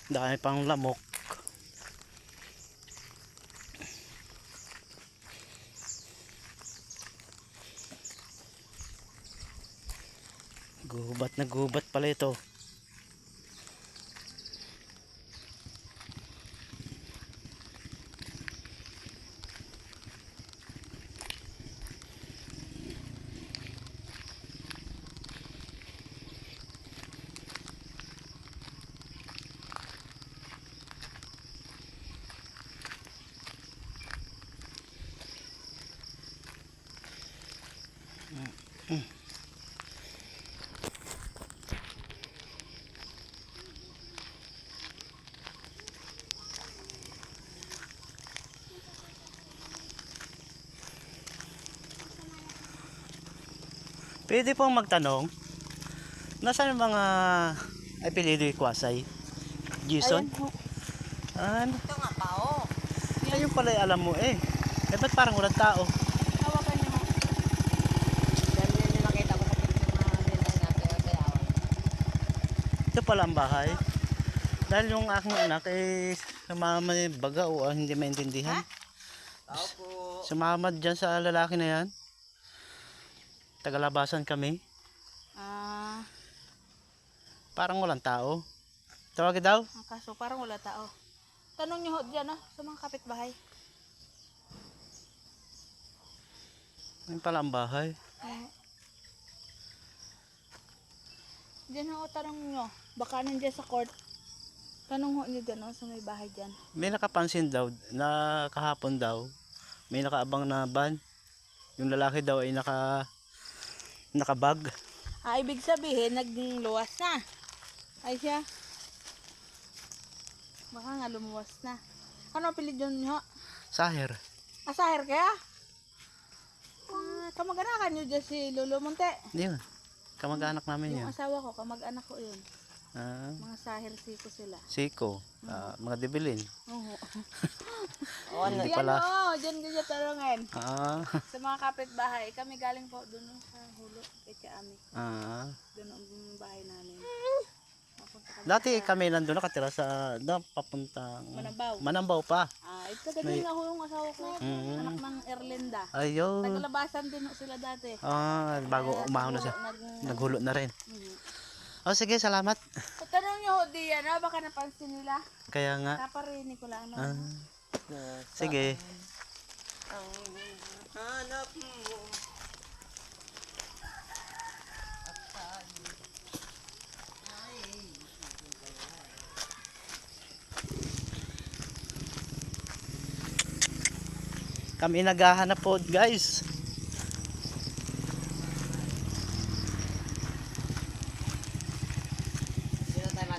Dami pang lamok. Gubat na gubat pala ito. Pwede pong magtanong, nasaan ang mga apelido Ikwasay? Jason? Ayan po. Ano? Ito nga pa, oh. Ayun pala alam mo eh. Eh ba't parang walang tao? Hawakan niyo mo. Yan yun yung nakita ko sa picture na nilay natin ang bayawan. Ito pala ang bahay. Dahil yung aking anak eh sumama yung baga o hindi maintindihan. Tao po. Sumama dyan sa lalaki na yan. Tagalabasan kami. Parang walang tao. Tawagin daw. Kaso parang wala tao. Tanong niyo ho dyan sa mga kapitbahay. Ayun pala ang bahay. Diyan ho, tanong niyo. Baka nandiyan sa court. Tanong ho niyo dyan sa may bahay dyan. May nakapansin daw na kahapon daw may nakaabang na van. Yung lalaki daw ay nakabag. Ibig sabihin, nagluwas na. Ay siya. Baka nga lumuwas na. Ano ang pilit dyan niyo? Saher. Asaher kaya? Kamag-anakan niyo dyan si Lolo Monte. Yun. Kamag-anak namin yun. Yung asawa ko, kamag-anak ko yun. Mga sahir siko sila. Siko. Mga dibilin. Oo. Hindi Yan pala. dyan ko siya tarungan. Ah. Sa mga kapitbahay, kami galing po doon sa Hulo, kay Tiami. Doon ang bahay namin. Mapunta kami Dati sa kami nandun nakatira sa papuntang Manambaw. Manambaw pa. Ito ganyan nga ho yung asawa ko. Anak ng Erlinda. Ayun. Naglabasan din ho sila dati. Bago umahon na siya. Naghulo na rin. Sige, salamat. Tanong nyo ho diyan, baka napansin nila. Kaya nga. Naparinig ko lang. Sige. Ang hanap mo. Kami naghahanap po guys.